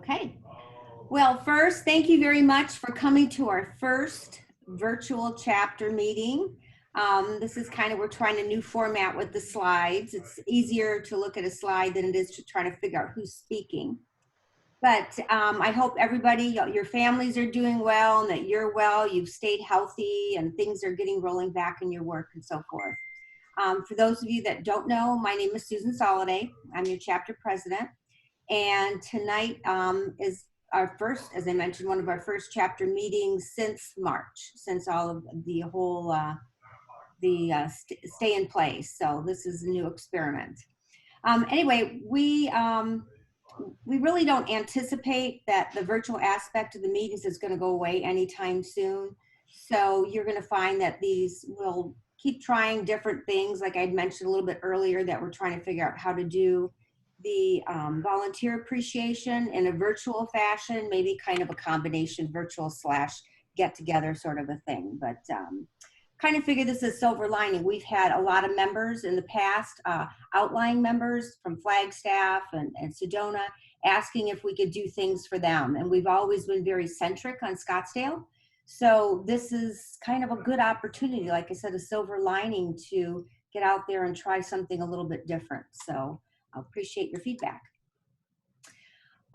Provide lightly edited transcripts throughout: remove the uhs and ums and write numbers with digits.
Okay. Well, first, thank you very much for coming to our first virtual chapter meeting. This is kind of, we're trying a new format with the slides. It's easier to look at a slide than it is to try to figure out who's speaking. But I hope everybody, your families are doing well and that you're well, you've stayed healthy and things are getting rolling back in your work and so forth. For those of you that don't know, my name is Susan Soliday. I'm your chapter president. And tonight is our first, as I mentioned, one of our first chapter meetings since March, since all of the whole, stay in place. So this is a new experiment. Anyway, we really don't anticipate that the virtual aspect of the meetings is going to go away anytime soon. So you're going to find that these will keep trying different things, like I'd mentioned a little bit earlier, that we're trying to figure out how to do the volunteer appreciation in a virtual fashion, maybe kind of a combination virtual / get together sort of a thing. But kind of figure this is silver lining. We've had a lot of members in the past, outlying members from Flagstaff and Sedona, asking if we could do things for them. And we've always been very centric on Scottsdale. So this is kind of a good opportunity, like I said, a silver lining to get out there and try something a little bit different. So I appreciate your feedback.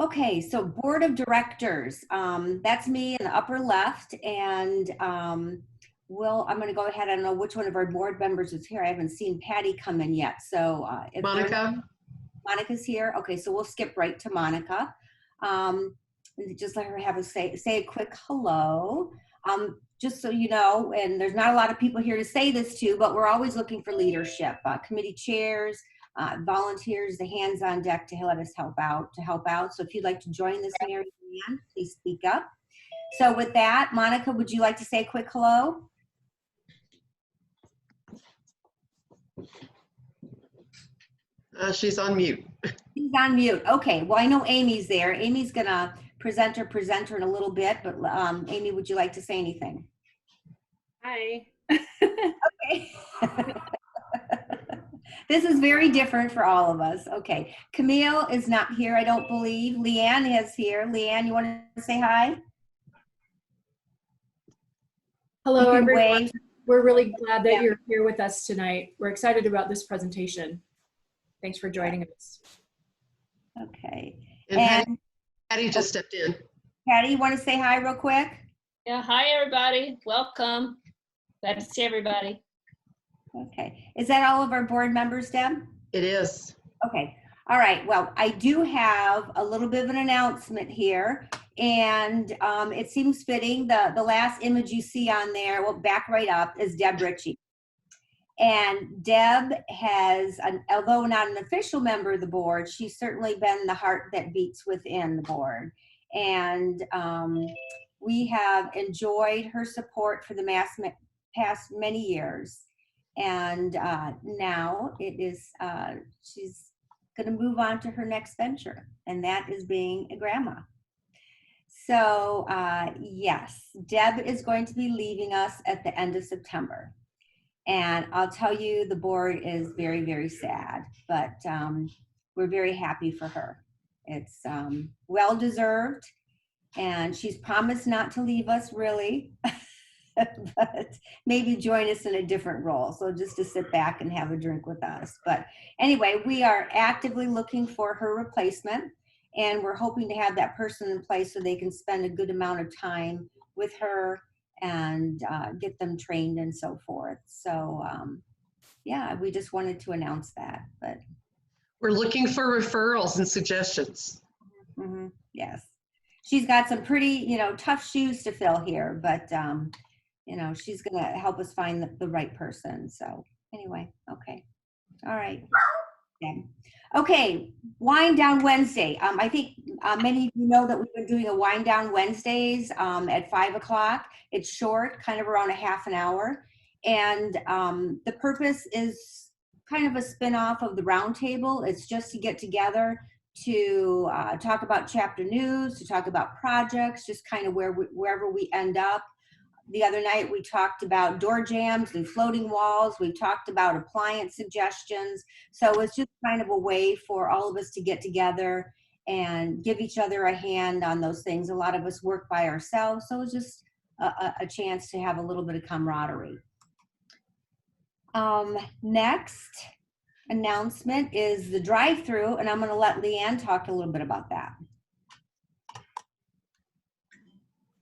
Okay, so board of directors, that's me in the upper left, and I'm going to go ahead. I don't know which one of our board members is here. I haven't seen Patty come in yet. So if Monica's here. Okay, so we'll skip right to Monica. Just let her have a say a quick hello. Just so you know, and there's not a lot of people here to say this to, but we're always looking for leadership, committee chairs, volunteers, the hands on deck to let us help out. So if you'd like to join this, Mary Ann, please speak up. So with that, Monica, would you like to say a quick hello? She's on mute. She's on mute. Okay. Well, I know Amy's there. Amy's gonna present her in a little bit, but Amy, would you like to say anything? Hi. Okay. This is very different for all of us. Okay. Camille is not here, I don't believe. Leanne is here. Leanne, you want to say hi? Hello, everyone. We're really glad that you're here with us tonight. We're excited about this presentation. Thanks for joining us. Okay. And Patty just stepped in. Patty, you want to say hi real quick? Yeah, hi everybody. Welcome. Glad to see everybody. Okay. Is that all of our board members, Deb? It is. Okay. All right. Well, I do have a little bit of an announcement here, and it seems fitting. The last image you see on there, well, back right up, is Deb Ritchie. And Deb has, although not an official member of the board, she's certainly been the heart that beats within the board. And we have enjoyed her support for the past many years. And now it is, she's going to move on to her next venture, and that is being a grandma. So yes, Deb is going to be leaving us at the end of September. And I'll tell you, the board is very, very sad, but we're very happy for her. It's well-deserved, and she's promised not to leave us, really, but maybe join us in a different role. So just to sit back and have a drink with us. But anyway, we are actively looking for her replacement, and we're hoping to have that person in place so they can spend a good amount of time with her and get them trained and so forth. So yeah, we just wanted to announce that. But we're looking for referrals and suggestions. Mm-hmm. Yes, she's got some pretty, tough shoes to fill here, but she's gonna help us find the right person. So anyway, okay, all right. Okay, Wind Down Wednesday. I think many of you know that we've been doing a Wind Down Wednesdays at 5 o'clock. It's short, kind of around a half an hour. And the purpose is kind of a spin-off of the roundtable. It's just to get together to talk about chapter news, to talk about projects, just kind of wherever we end up. The other night we talked about door jams and floating walls. We talked about appliance suggestions. So it's just kind of a way for all of us to get together and give each other a hand on those things. A lot of us work by ourselves, so it's just a chance to have a little bit of camaraderie. Next announcement is the drive-through, and I'm going to let Leanne talk a little bit about that.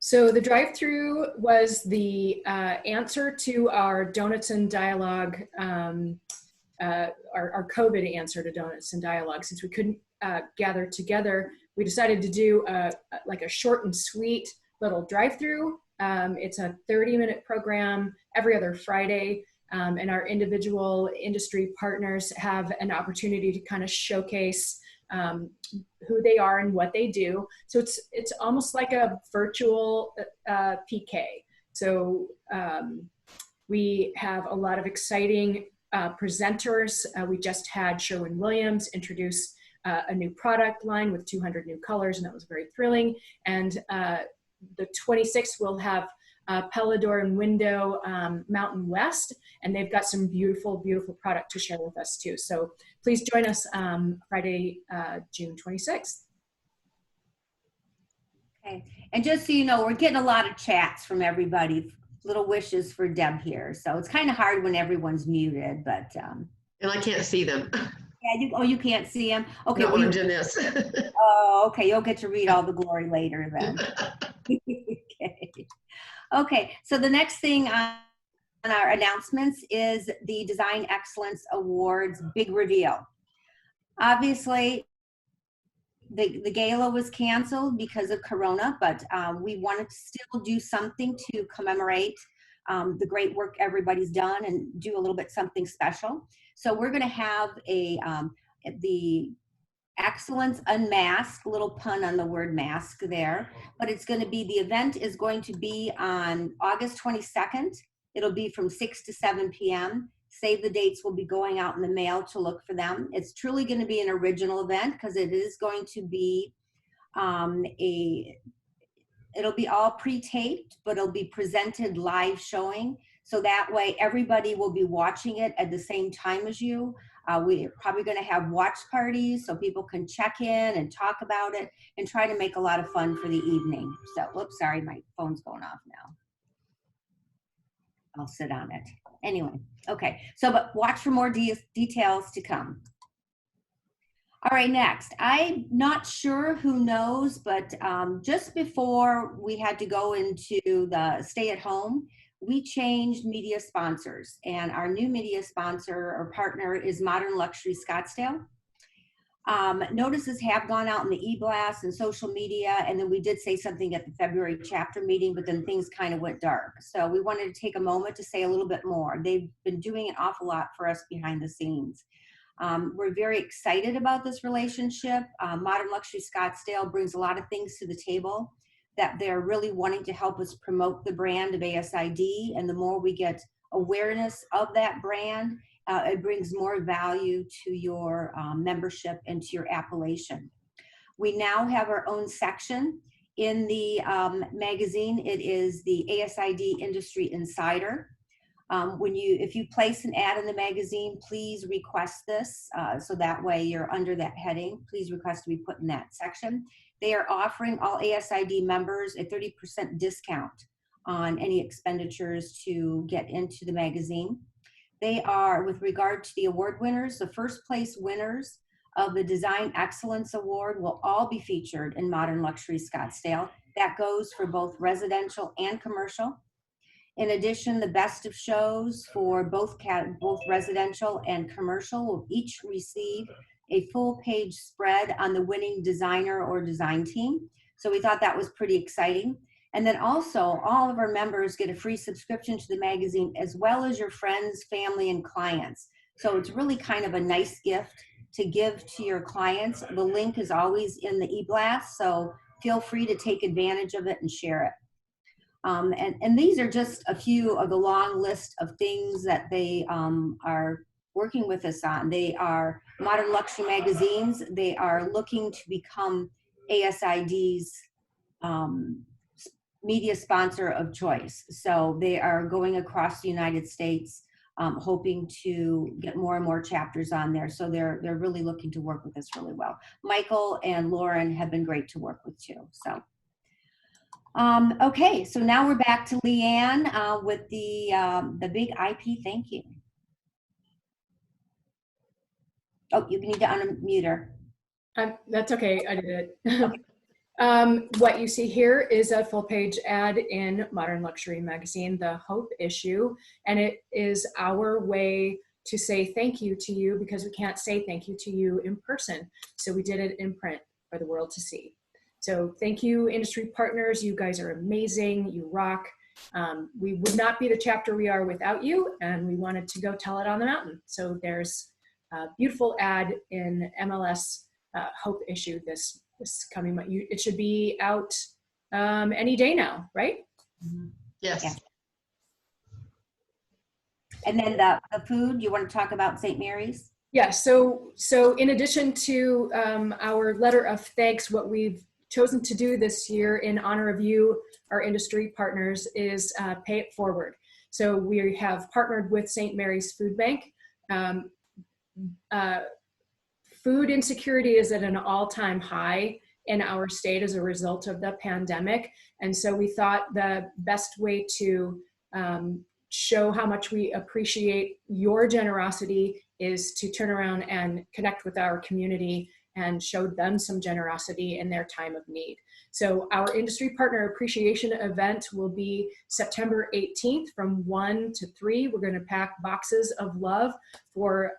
So the drive-through was the answer to our Donuts and Dialogue, our COVID answer to Donuts and Dialogue. Since we couldn't gather together, we decided to do like a short and sweet little drive-through. It's a 30-minute program every other Friday, and our individual industry partners have an opportunity to kind of showcase who they are and what they do. So it's almost like a virtual PK. So we have a lot of exciting presenters. We just had Sherwin-Williams introduce a new product line with 200 new colors, and that was very thrilling. And the 26th we'll have Pelador and Window Mountain West, and they've got some beautiful, beautiful product to share with us too. So please join us Friday, June 26th. Okay, and just so you know, we're getting a lot of chats from everybody, little wishes for Deb here. So it's kind of hard when everyone's muted, but. And I can't see them. Yeah, you can't see them? Okay. Not when I'm doing this. Oh, okay, you'll get to read all the glory later then. Okay. Okay, so the next thing on our announcements is the Design Excellence Awards big reveal. Obviously, the gala was canceled because of Corona, but we wanted to still do something to commemorate the great work everybody's done and do a little bit something special. So we're going to have the Excellence Unmasked, little pun on the word mask there, but it's going to be, the event is going to be on August 22nd. It'll be from 6 to 7 p.m. Save the dates will be going out in the mail to look for them. It's truly going to be an original event because it is going to be it'll be all pre-taped, but it'll be presented live showing. So that way everybody will be watching it at the same time as you. We're probably going to have watch parties so people can check in and talk about it and try to make a lot of fun for the evening. So, whoops, sorry, my phone's going off now. I'll sit on it. Anyway, okay. So, but watch for more details to come. All right, next. I'm not sure who knows, but just before we had to go into the stay at home, we changed media sponsors, and our new media sponsor or partner is Modern Luxury Scottsdale. Notices have gone out in the e-blast and social media, and then we did say something at the February chapter meeting, but then things kind of went dark. So we wanted to take a moment to say a little bit more. They've been doing an awful lot for us behind the scenes. We're very excited about this relationship. Modern Luxury Scottsdale brings a lot of things to the table that they're really wanting to help us promote the brand of ASID. And the more we get awareness of that brand, it brings more value to your membership and to your appellation. We now have our own section in the magazine. It is the ASID Industry Insider. If you place an ad in the magazine, please request this, so that way you're under that heading. Please request to be put in that section. They are offering all ASID members a 30% discount on any expenditures to get into the magazine. They are, with regard to the award winners, the first place winners of the Design Excellence Award will all be featured in Modern Luxury Scottsdale. That goes for both residential and commercial. In addition, the best of shows for both residential and commercial will each receive a full page spread on the winning designer or design team. So we thought that was pretty exciting. And then also all of our members get a free subscription to the magazine, as well as your friends, family, and clients. So it's really kind of a nice gift to give to your clients. The link is always in the e-blast, so feel free to take advantage of it and share it. And these are just a few of the long list of things that they are working with us on. They are Modern Luxury Magazines. They are looking to become ASID's media sponsor of choice. So they are going across the United States, hoping to get more and more chapters on there. So they're really looking to work with us really well. Michael and Lauren have been great to work with too. So. Okay, so now we're back to Leanne with the big IP thank you. Oh, you need to unmute her. That's okay, I did it. What you see here is a full page ad in Modern Luxury Magazine, the Hope issue, and it is our way to say thank you to you because we can't say thank you to you in person. So we did it in print for the world to see. So thank you, industry partners. You guys are amazing. You rock. We would not be the chapter we are without you, and we wanted to go tell it on the mountain. So there's a beautiful ad in MLS Hope issue this coming month. It should be out any day now, right? Yes. Yeah. And then the food, you want to talk about St. Mary's? Yeah, so in addition to our letter of thanks, what we've chosen to do this year in honor of you, our industry partners, is pay it forward. So we have partnered with St. Mary's Food Bank. Food insecurity is at an all-time high in our state as a result of the pandemic. And so we thought the best way to show how much we appreciate your generosity is to turn around and connect with our community and show them some generosity in their time of need. So our industry partner appreciation event will be September 18th from 1 to 3. We're going to pack boxes of love for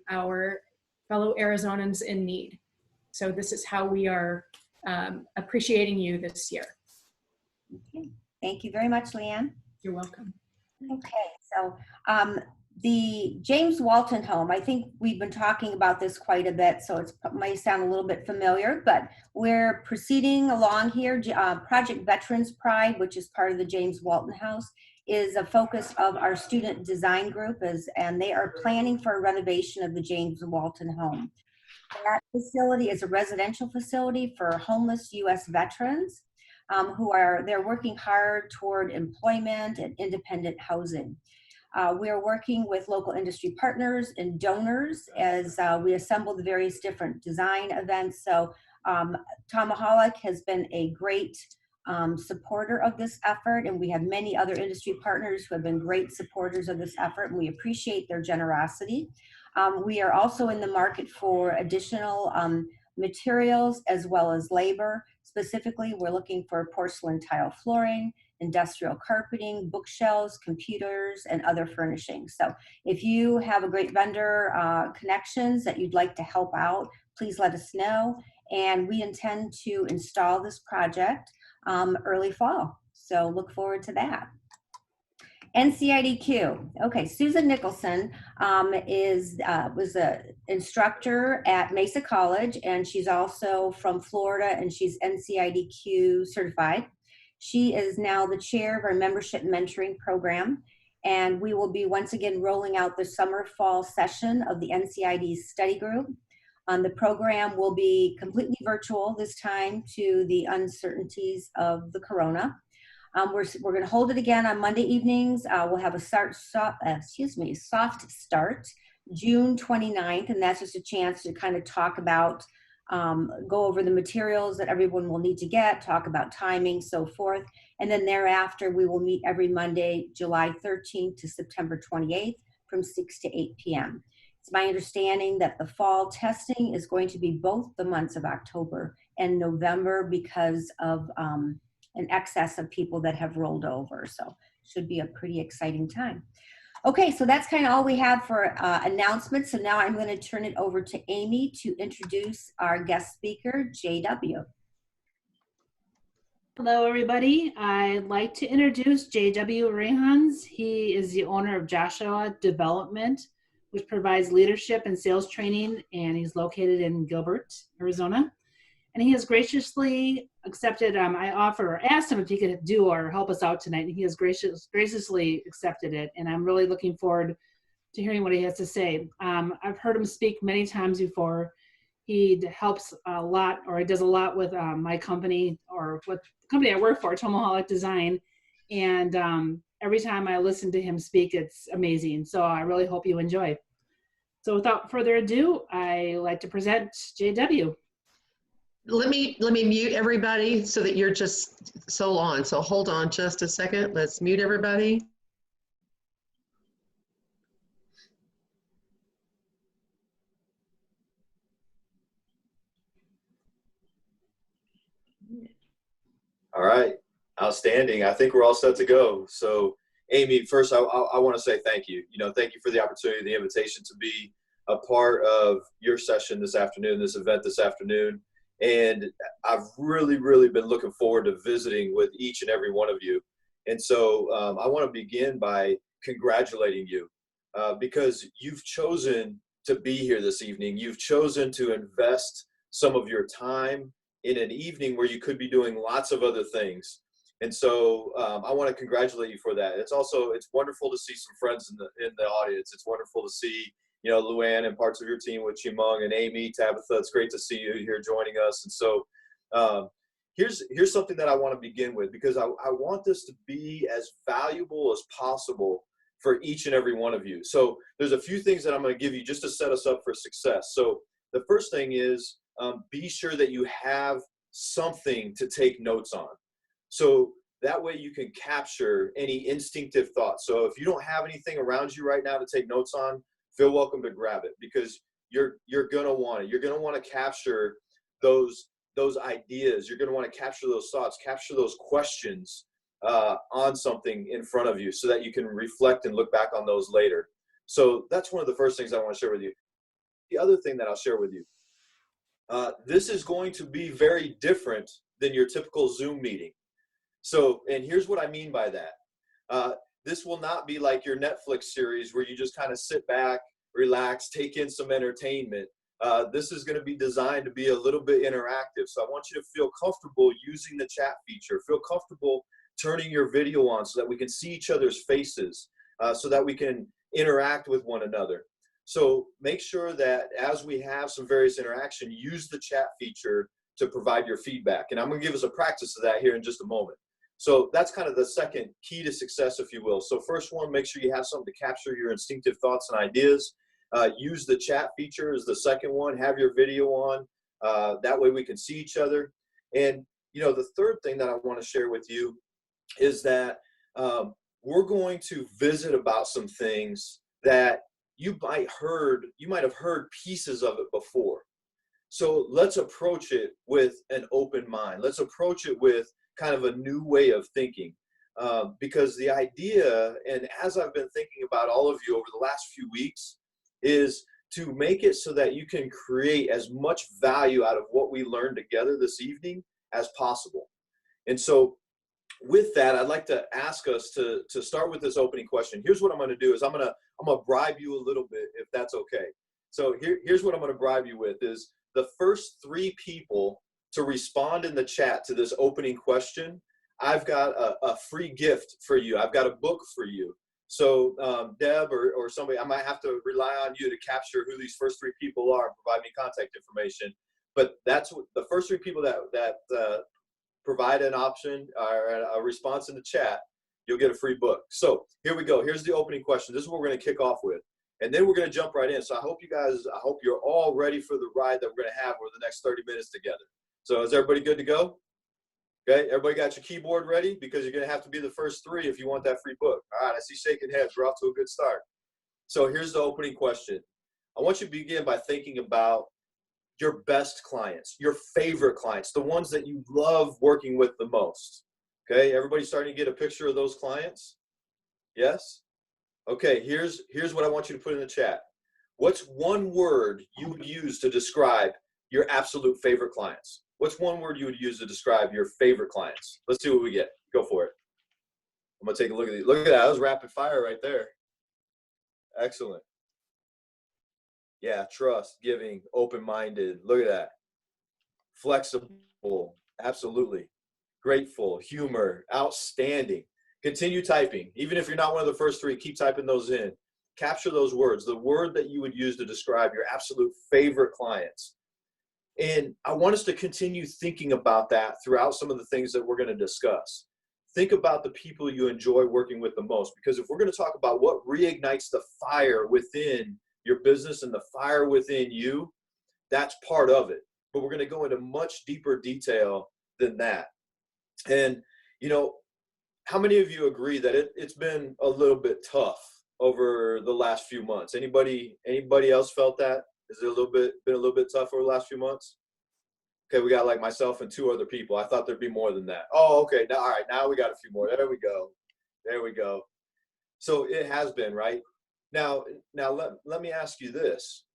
our fellow Arizonans in need. So this is how we are appreciating you this year. Okay. Thank you very much, Leanne. You're welcome. Okay, so the James Walton home, I think we've been talking about this quite a bit, so it might sound a little bit familiar, but we're proceeding along here. Project Veterans Pride, which is part of the James Walton House, is a focus of our student design group, and they are planning for a renovation of the James Walton home. That facility is a residential facility for homeless U.S. veterans they're working hard toward employment and independent housing. We are working with local industry partners and donors as we assemble the various different design events. So Tomahawk has been a great supporter of this effort, and we have many other industry partners who have been great supporters of this effort, and we appreciate their generosity. We are also in the market for additional materials as well as labor. Specifically, we're looking for porcelain tile flooring, industrial carpeting, bookshelves, computers, and other furnishings. So if you have a great vendor connections that you'd like to help out, please let us know. And we intend to install this project early fall. So look forward to that. NCIDQ. Okay, Susan Nicholson was an instructor at Mesa College, and she's also from Florida, and she's NCIDQ certified. She is now the chair of our membership mentoring program, and we will be once again rolling out the summer-fall session of the NCID study group. The program will be completely virtual this time to the uncertainties of the corona. We're going to hold it again on Monday evenings. We'll have a soft start June 29th, and that's just a chance to kind of talk about, go over the materials that everyone will need to get, talk about timing, so forth. And then thereafter, we will meet every Monday, July 13th to September 28th from 6 to 8 p.m. It's my understanding that the fall testing is going to be both the months of October and November because of an excess of people that have rolled over. So should be a pretty exciting time. Okay, so that's kind of all we have for announcements. So now I'm going to turn it over to Amy to introduce our guest speaker, JW. Hello, everybody. I'd like to introduce JW Rayhons. He is the owner of Joshua Development, which provides leadership and sales training, and he's located in Gilbert, Arizona. And he has graciously accepted, I asked him if he could do or help us out tonight, and he has graciously accepted it. And I'm really looking forward to hearing what he has to say. I've heard him speak many times before. He helps a lot, or he does a lot with my company, or what the company I work for, Tomahawk Design. And every time I listen to him speak, it's amazing. So I really hope you enjoy. So without further ado, I like to present JW. Let me mute everybody so that you're just so on. So hold on just a second. Let's mute everybody. All right, outstanding. I think we're all set to go. So, Amy, first, I want to say thank you. Thank you for the opportunity, the invitation to be a part of your session this afternoon, this event this afternoon. And I've really, really been looking forward to visiting with each and every one of you. And so I want to begin by congratulating you because you've chosen to be here this evening. You've chosen to invest some of your time in an evening where you could be doing lots of other things. And so I want to congratulate you for that. It's wonderful to see some friends in the audience. It's wonderful to see, Luann and parts of your team with Chimong and Amy, Tabitha. It's great to see you here joining us. And so here's something that I want to begin with, because I want this to be as valuable as possible for each and every one of you. So there's a few things that I'm going to give you just to set us up for success. So the first thing is, be sure that you have something to take notes on. So that way you can capture any instinctive thoughts. So if you don't have anything around you right now to take notes on, feel welcome to grab it, because you're going to want it. You're going to want to capture those ideas. You're going to want to capture those thoughts, capture those questions on something in front of you so that you can reflect and look back on those later. So that's one of the first things I want to share with you. The other thing that I'll share with you, this is going to be very different than your typical Zoom meeting. So, and here's what I mean by that. This will not be like your Netflix series where you just kind of sit back, relax, take in some entertainment. This is going to be designed to be a little bit interactive. So I want you to feel comfortable using the chat feature. Feel comfortable turning your video on so that we can see each other's faces, so that we can interact with one another. So make sure that as we have some various interaction, use the chat feature to provide your feedback. And I'm going to give us a practice of that here in just a moment. So that's kind of the second key to success, if you will. So first one, make sure you have something to capture your instinctive thoughts and ideas. Use the chat feature is the second one. Have your video on. That way we can see each other. And, the third thing that I want to share with you is that we're going to visit about some things that you might have heard pieces of it before. So let's approach it with an open mind. Let's approach it with kind of a new way of thinking, because the idea, and as I've been thinking about all of you over the last few weeks, is to make it so that you can create as much value out of what we learned together this evening as possible. And so with that, I'd like to ask us to start with this opening question. Here's what I'm going to do is I'm going to bribe you a little bit, if that's okay. So here's what I'm going to bribe you with is the first 3 people to respond in the chat to this opening question. I've got a free gift for you. I've got a book for you. So Deb or somebody, I might have to rely on you to capture who these first 3 people are and provide me contact information. But that's what the first 3 people that provide an option or a response in the chat, you'll get a free book. So here we go. Here's the opening question. This is what we're going to kick off with. And then we're going to jump right in. So I hope you're all ready for the ride that we're going to have over the next 30 minutes together. So is everybody good to go? Okay, everybody got your keyboard ready? Because you're going to have to be the first 3 if you want that free book. All right, I see shaking heads. We're off to a good start. So here's the opening question. I want you to begin by thinking about your best clients, your favorite clients, the ones that you love working with the most. Okay, everybody starting to get a picture of those clients? Yes? Okay, here's what I want you to put in the chat. What's one word you would use to describe your absolute favorite clients? What's one word you would use to describe your favorite clients? Let's see what we get. Go for it. I'm going to take a look at these. Look at that. That was rapid fire right there. Excellent. Yeah, trust, giving, open-minded. Look at that. Flexible. Absolutely. Grateful. Humor. Outstanding. Continue typing. Even if you're not one of the first 3, keep typing those in. Capture those words. The word that you would use to describe your absolute favorite clients. And I want us to continue thinking about that throughout some of the things that we're going to discuss. think about the people you enjoy working with the most. Because if we're going to talk about what reignites the fire within your business and the fire within you, that's part of it. But we're going to go into much deeper detail than that. And, you know, how many of you agree that it's been a little bit tough over the last few months? Anybody else felt that? Is it been a little bit tough over the last few months? Okay, we got like myself and 2 other people. I thought there'd be more than that. Oh, okay. Now, all right. Now we got a few more. There we go. There we go. So it has been, right? Now let me ask you this.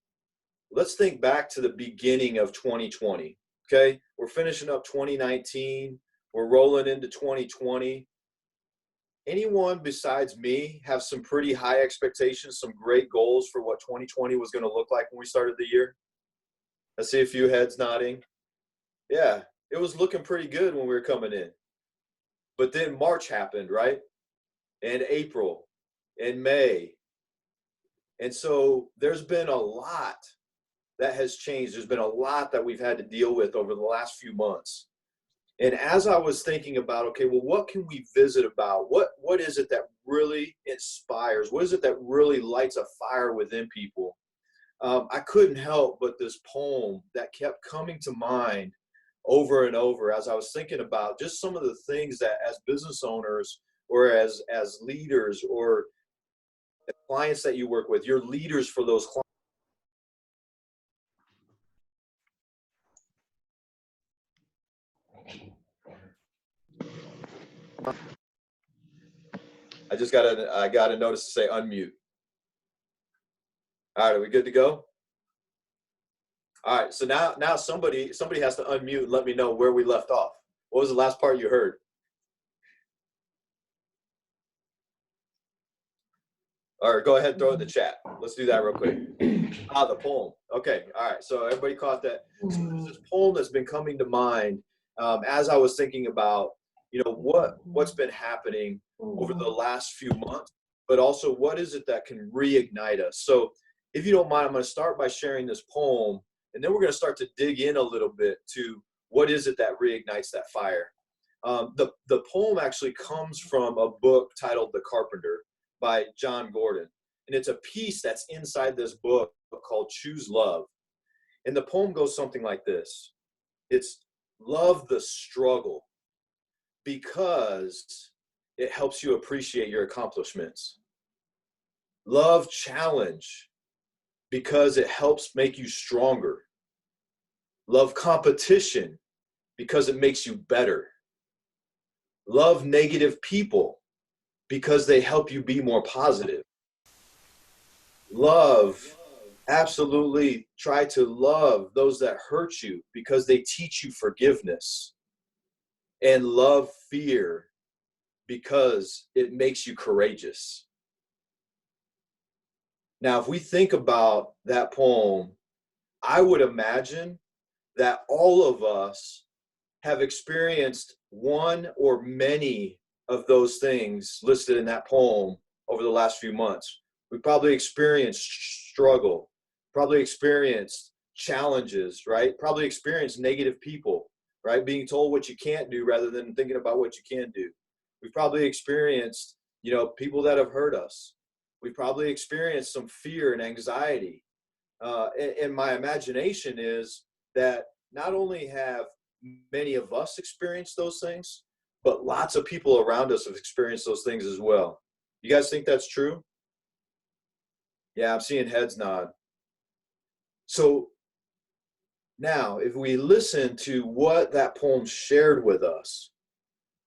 Let's think back to the beginning of 2020. Okay, we're finishing up 2019. We're rolling into 2020. Anyone besides me have some pretty high expectations, some great goals for what 2020 was going to look like when we started the year? I see a few heads nodding. Yeah, it was looking pretty good when we were coming in. But then March happened, right? And April and May. And so there's been a lot that has changed. There's been a lot that we've had to deal with over the last few months. And as I was thinking about, okay, well, what can we visit about? What is it that really inspires? What is it that really lights a fire within people? I couldn't help but this poem that kept coming to mind over and over as I was thinking about just some of the things that as business owners or as leaders or clients that you work with, you're leaders for those clients. I got a notice to say unmute. All right, are we good to go? All right, so now somebody has to unmute and let me know where we left off. What was the last part you heard? All right, go ahead and throw it in the chat. Let's do that real quick. The poem. Okay, all right, so everybody caught that. So there's this poem that's been coming to mind as I was thinking about, you know, what's been happening over the last few months, but also what is it that can reignite us. So if you don't mind, I'm going to start by sharing this poem, and then we're going to start to dig in a little bit to what is it that reignites that fire. The poem actually comes from a book titled The Carpenter by John Gordon. And it's a piece that's inside this book called Choose Love. And the poem goes something like this. It's love the struggle because it helps you appreciate your accomplishments. Love challenge because it helps make you stronger. Love competition because it makes you better. Love negative people because they help you be more positive. Absolutely try to love those that hurt you because they teach you forgiveness. And love fear because it makes you courageous. Now, if we think about that poem, I would imagine that all of us have experienced one or many of those things listed in that poem over the last few months. We probably experienced struggle, probably experienced challenges, right? Probably experienced negative people, right? Being told what you can't do rather than thinking about what you can do. We've probably experienced, you know, people that have hurt us. We've probably experienced some fear and anxiety. And my imagination is that not only have many of us experienced those things, but lots of people around us have experienced those things as well. You guys think that's true? Yeah, I'm seeing heads nod. So now, if we listen to what that poem shared with us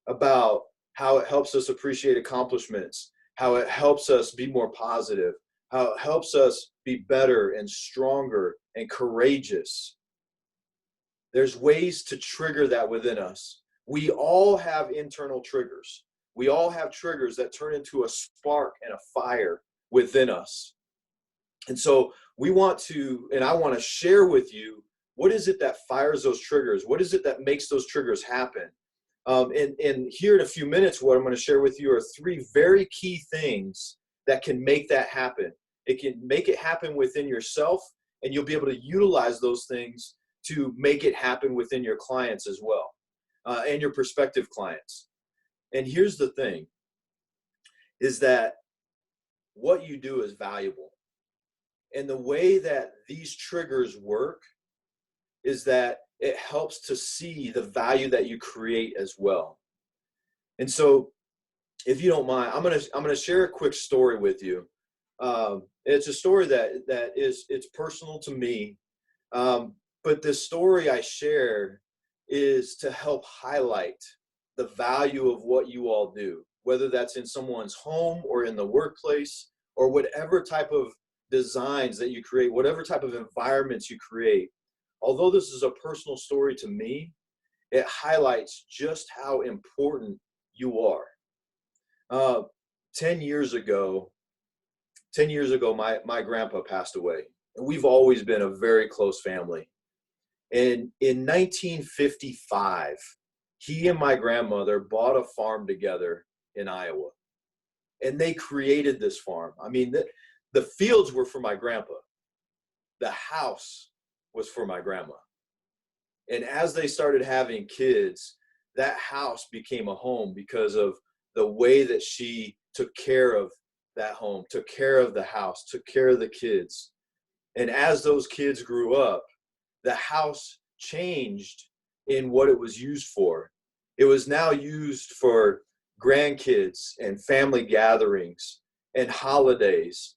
about how it helps us appreciate accomplishments, how it helps us be more positive, how it helps us be better and stronger and courageous, there's ways to trigger that within us. We all have internal triggers. We all have triggers that turn into a spark and a fire within us. And so we want to, and I want to share with you, what is it that fires those triggers? What is it that makes those triggers happen? And here in a few minutes, what I'm going to share with you are 3 very key things that can make that happen. It can make it happen within yourself, and you'll be able to utilize those things to make it happen within your clients as well, and your prospective clients. And here's the thing, is that what you do is valuable. And the way that these triggers work is that it helps to see the value that you create as well. And so, if you don't mind, I'm gonna share a quick story with you. It's a story it's personal to me, but the story I share is to help highlight the value of what you all do, whether that's in someone's home or in the workplace or whatever type of designs that you create, whatever type of environments you create. Although this is a personal story to me, it highlights just how important you are. 10 years ago, my grandpa passed away. And we've always been a very close family. And in 1955, he and my grandmother bought a farm together in Iowa. And they created this farm. I mean, the fields were for my grandpa. The house was for my grandma. And as they started having kids, that house became a home because of the way that she took care of that home, took care of the house, took care of the kids. And as those kids grew up, the house changed in what it was used for. It was now used for grandkids and family gatherings and holidays,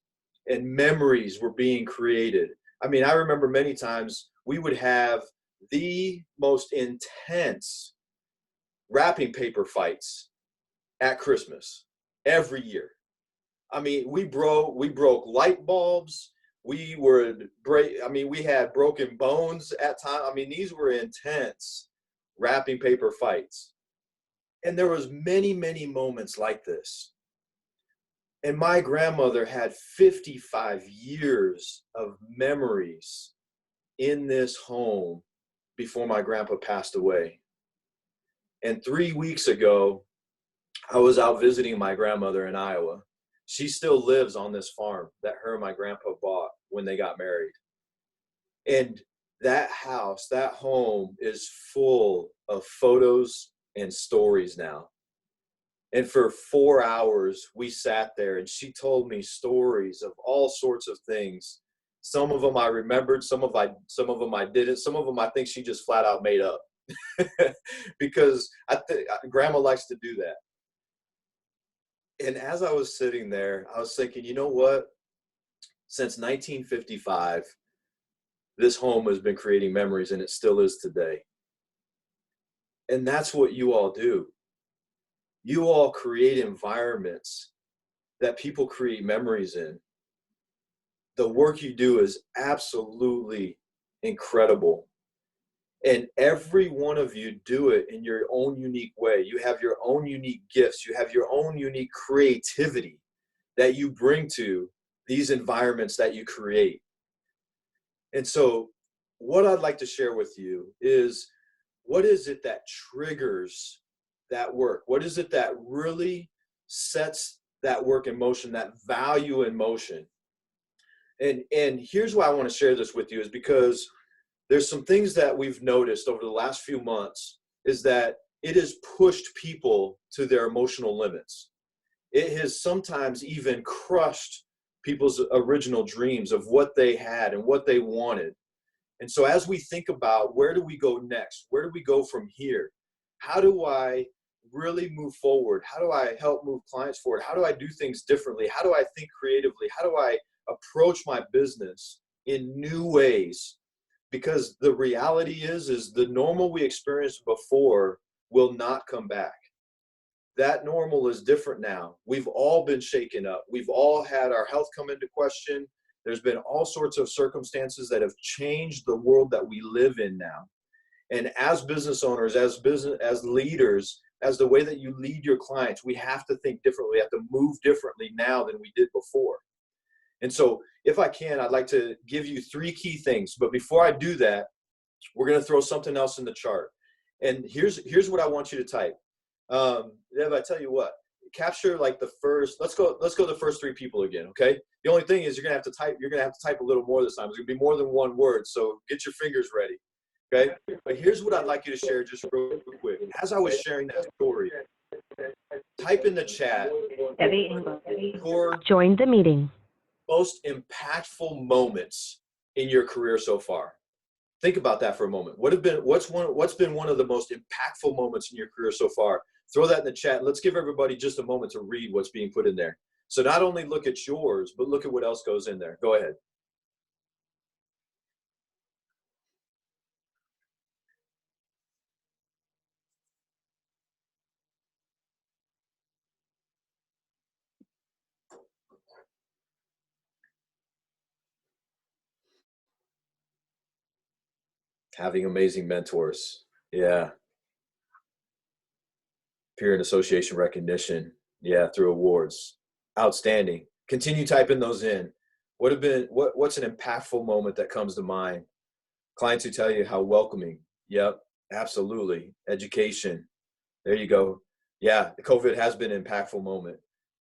and memories were being created. I mean, I remember many times we would have the most intense wrapping paper fights at Christmas every year. I mean, we broke light bulbs. We had broken bones at times. I mean, these were intense wrapping paper fights. And there was many, many moments like this. And my grandmother had 55 years of memories in this home before my grandpa passed away. And 3 weeks ago, I was out visiting my grandmother in Iowa. She still lives on this farm that her and my grandpa bought when they got married. And that house, that home is full of photos and stories now. And for 4 hours, we sat there and she told me stories of all sorts of things. Some of them I remembered, some of them I didn't. Some of them I think she just flat out made up because grandma likes to do that. And as I was sitting there, I was thinking, you know what? Since 1955, this home has been creating memories, and it still is today. And that's what you all do. You all create environments that people create memories in. The work you do is absolutely incredible. And every one of you do it in your own unique way. You have your own unique gifts. You have your own unique creativity that you bring to these environments that you create. And so what I'd like to share with you is, what is it that triggers that work? What is it that really sets that work in motion, that value in motion? And here's why I want to share this with you, is because there's some things that we've noticed over the last few months, is that it has pushed people to their emotional limits. It has sometimes even crushed people's original dreams of what they had and what they wanted. And so as we think about where do we go next? Where do we go from here? How do I really move forward? How do I help move clients forward? How do I do things differently? How do I think creatively? How do I approach my business in new ways? Because the reality is the normal we experienced before will not come back. That normal is different now. We've all been shaken up. We've all had our health come into question. There's been all sorts of circumstances that have changed the world that we live in now. And as business owners, as leaders, as the way that you lead your clients, we have to think differently. We have to move differently now than we did before. And so if I can, I'd like to give you 3 key things. But before I do that, we're going to throw something else in the chart. And here's what I want you to type. Dev, I tell you what, capture like the first, let's go the first 3 people again, okay? The only thing is you're gonna have to type a little more this time. It's gonna be more than 1 word, so get your fingers ready, okay? But here's what I'd like you to share just real quick. As I was sharing that story, type in the chat your Join the meeting. most impactful moments in your career so far. Think about that for a moment. What's been one of the most impactful moments in your career so far? Throw that in the chat. Let's give everybody just a moment to read what's being put in there. So not only look at yours, but look at what else goes in there. Go ahead. Having amazing mentors. Yeah. Peer and association recognition. Yeah, through awards. Outstanding. Continue typing those in. What's an impactful moment that comes to mind? Clients who tell you how welcoming. Yep, absolutely. Education. There you go. Yeah, COVID has been an impactful moment.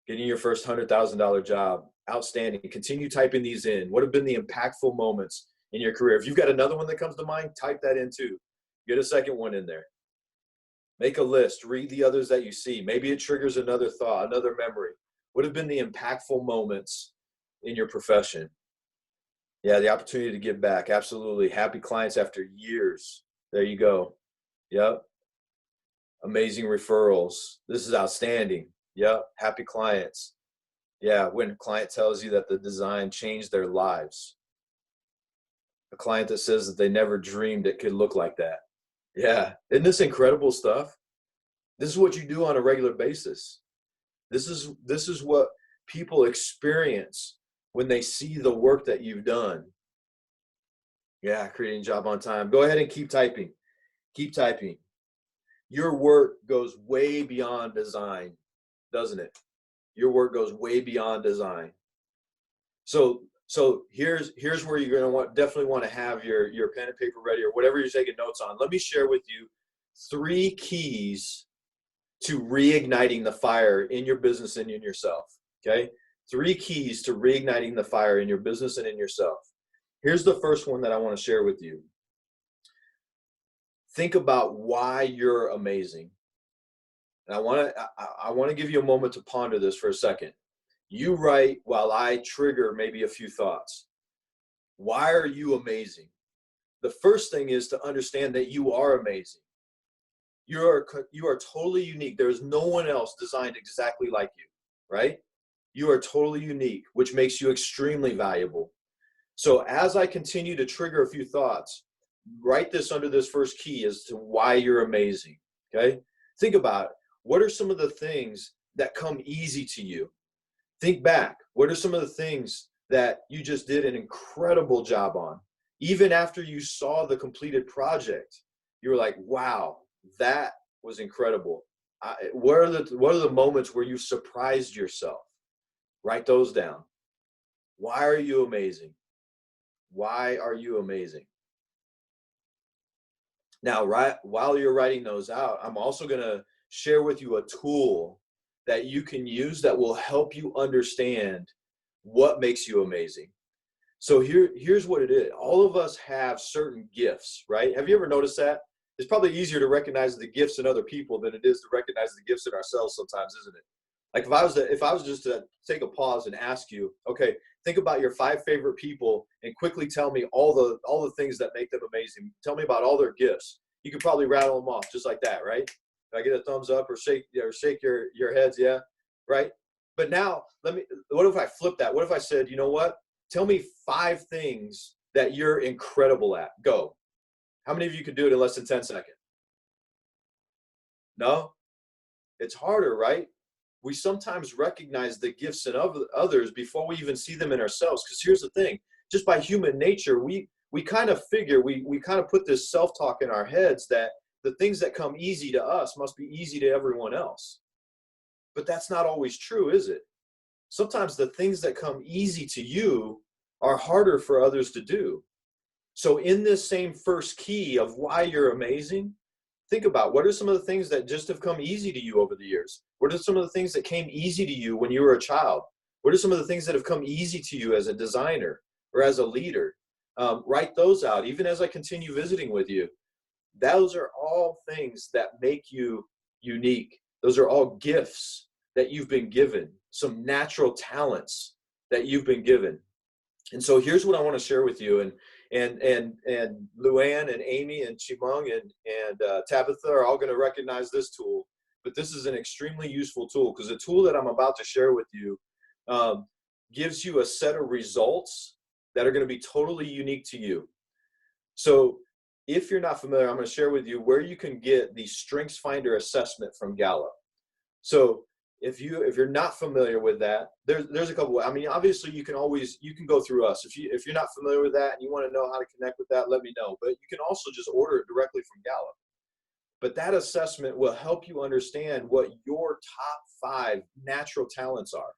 Getting your first $100,000 job. Outstanding. Continue typing these in. What have been the impactful moments in your career? If you've got another one that comes to mind, type that in too. Get a second one in there. Make a list. Read the others that you see. Maybe it triggers another thought, another memory. What have been the impactful moments in your profession? Yeah, the opportunity to give back. Absolutely. Happy clients after years. There you go. Yep. Amazing referrals. This is outstanding. Yep. Happy clients. Yeah, when a client tells you that the design changed their lives. A client that says that they never dreamed it could look like that. Yeah. Isn't this incredible stuff? This is what you do on a regular basis. This is what people experience when they see the work that you've done. Yeah, creating job on time. Go ahead and keep typing. Keep typing. Your work goes way beyond design, doesn't it? Your work goes way beyond design. So here's where you're going to definitely want to have your pen and paper ready, or whatever you're taking notes on. Let me share with you 3 keys to reigniting the fire in your business and in yourself. Okay? 3 keys to reigniting the fire in your business and in yourself. Here's the first one that I want to share with you. Think about why you're amazing. And I want to give you a moment to ponder this for a second. You write while I trigger maybe a few thoughts. Why are you amazing? The first thing is to understand that you are amazing. You are totally unique. There's no one else designed exactly like you, right? You are totally unique, which makes you extremely valuable. So as I continue to trigger a few thoughts, write this under this first key as to why you're amazing, okay? Think about it. What are some of the things that come easy to you? Think back. What are some of the things that you just did an incredible job on? Even after you saw the completed project, you were like, wow, that was incredible. What are the moments where you surprised yourself? Write those down. Why are you amazing? Why are you amazing? Now, while you're writing those out, I'm also going to share with you a tool that you can use that will help you understand what makes you amazing. So here's what it is. All of us have certain gifts, right? Have you ever noticed that? It's probably easier to recognize the gifts in other people than it is to recognize the gifts in ourselves sometimes, isn't it? Like if I was just to take a pause and ask you, okay, think about your 5 favorite people and quickly tell me all the things that make them amazing. Tell me about all their gifts. You could probably rattle them off just like that, right? If I get a thumbs up or shake your heads, yeah, right? But now what if I flip that? What if I said, you know what? Tell me 5 things that you're incredible at. Go. How many of you could do it in less than 10 seconds? No? It's harder, right? We sometimes recognize the gifts in others before we even see them in ourselves. Because here's the thing, just by human nature, we kind of figure, we kind of put this self-talk in our heads that the things that come easy to us must be easy to everyone else. But that's not always true, is it? Sometimes the things that come easy to you are harder for others to do. So in this same first key of why you're amazing, think about what are some of the things that just have come easy to you over the years? What are some of the things that came easy to you when you were a child? What are some of the things that have come easy to you as a designer or as a leader? Write those out. Even as I continue visiting with you, those are all things that make you unique. Those are all gifts that you've been given, some natural talents that you've been given. And so here's what I want to share with you. And Luann and Amy and Chimong and Tabitha are all going to recognize this tool. But this is an extremely useful tool, because the tool that I'm about to share with you gives you a set of results that are going to be totally unique to you. So if you're not familiar, I'm going to share with you where you can get the StrengthsFinder assessment from Gallup. So if you're not familiar with that, there's a couple. I mean, obviously you can go through us. If you're not familiar with that and you want to know how to connect with that, let me know. But you can also just order it directly from Gallup. But that assessment will help you understand what your top 5 natural talents are.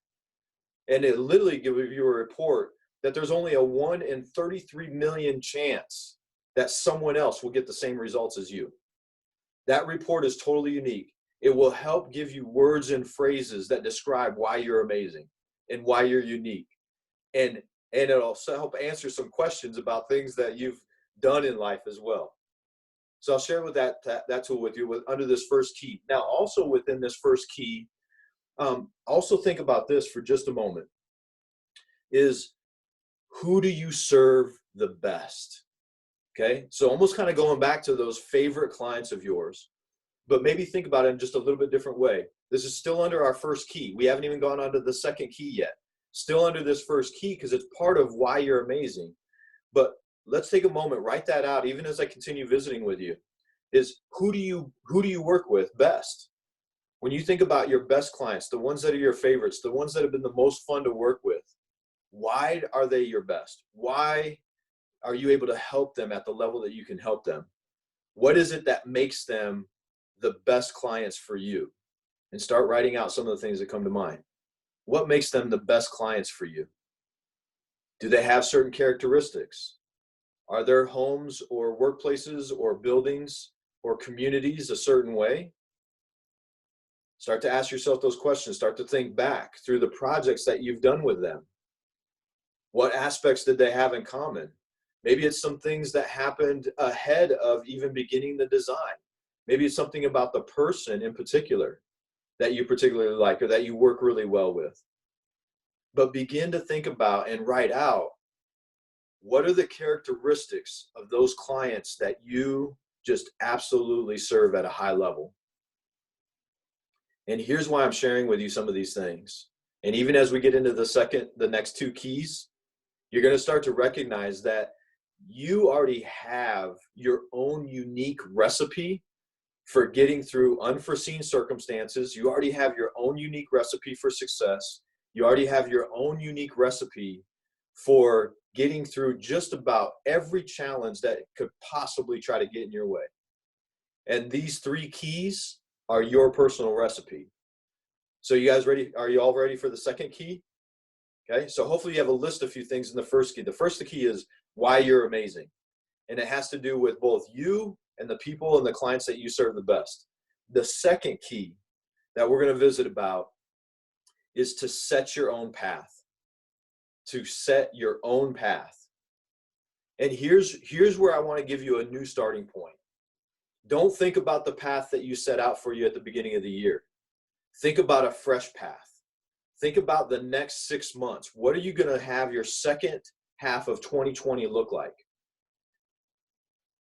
And it literally gives you a report that there's only a 1 in 33 million chance that someone else will get the same results as you. That report is totally unique. It will help give you words and phrases that describe why you're amazing and why you're unique. And it'll also help answer some questions about things that you've done in life as well. So I'll share with that tool with you under this first key. Now, also within this first key, also think about this for just a moment, is who do you serve the best? Okay, so almost kind of going back to those favorite clients of yours, but maybe think about it in just a little bit different way. This is still under our first key. We haven't even gone on to the second key yet. Still under this first key, because it's part of why you're amazing. But let's take a moment, write that out, even as I continue visiting with you, is who do you work with best? When you think about your best clients, the ones that are your favorites, the ones that have been the most fun to work with, why are they your best? Why are you able to help them at the level that you can help them? What is it that makes them the best clients for you? And start writing out some of the things that come to mind. What makes them the best clients for you? Do they have certain characteristics? Are their homes or workplaces or buildings or communities a certain way? Start to ask yourself those questions. Start to think back through the projects that you've done with them. What aspects did they have in common? Maybe it's some things that happened ahead of even beginning the design. Maybe it's something about the person in particular that you particularly like or that you work really well with. But begin to think about and write out, what are the characteristics of those clients that you just absolutely serve at a high level? And here's why I'm sharing with you some of these things. And even as we get into the next 2 keys, you're going to start to recognize that you already have your own unique recipe for getting through unforeseen circumstances. You already have your own unique recipe for success. You already have your own unique recipe for getting through just about every challenge that could possibly try to get in your way. And these 3 keys are your personal recipe. So you guys ready? Are you all ready for the second key? Okay, so hopefully you have a list of a few things in the first key. The first key is why you're amazing. And it has to do with both you and the people and the clients that you serve the best. The second key that we're going to visit about is to set your own path. To set your own path. And here's where I want to give you a new starting point. Don't think about the path that you set out for you at the beginning of the year. Think about a fresh path. Think about the next 6 months. What are you going to have your second half of 2020 look like?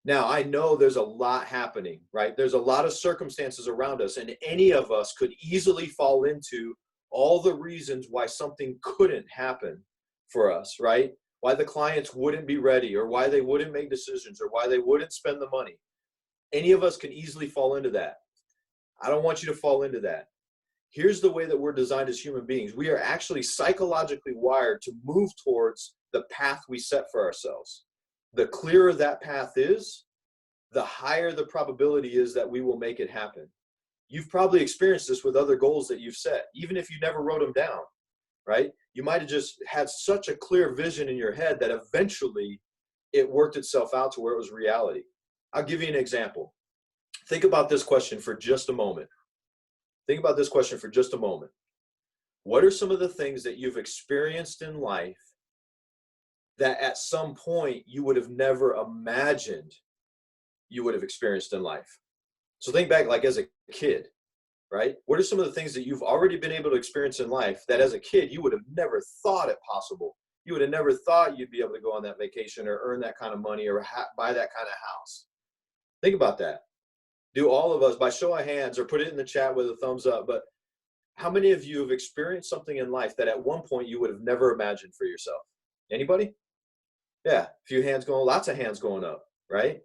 Now, I know there's a lot happening, right? There's a lot of circumstances around us, and any of us could easily fall into all the reasons why something couldn't happen for us, right? Why the clients wouldn't be ready, or why they wouldn't make decisions, or why they wouldn't spend the money. Any of us can easily fall into that. I don't want you to fall into that. Here's the way that we're designed as human beings. We are actually psychologically wired to move towards the path we set for ourselves. The clearer that path is, the higher the probability is that we will make it happen. You've probably experienced this with other goals that you've set, even if you never wrote them down, right? You might have just had such a clear vision in your head that eventually it worked itself out to where it was reality. I'll give you an example. Think about this question for just a moment. Think about this question for just a moment. What are some of the things that you've experienced in life that at some point you would have never imagined you would have experienced in life? So think back, like as a kid, right? What are some of the things that you've already been able to experience in life that as a kid, you would have never thought it possible? You would have never thought you'd be able to go on that vacation or earn that kind of money or buy that kind of house. Think about that. Do all of us, by show of hands, or put it in the chat with a thumbs up, but how many of you have experienced something in life that at one point you would have never imagined for yourself? Anybody? Yeah, a few hands going, lots of hands going up, right?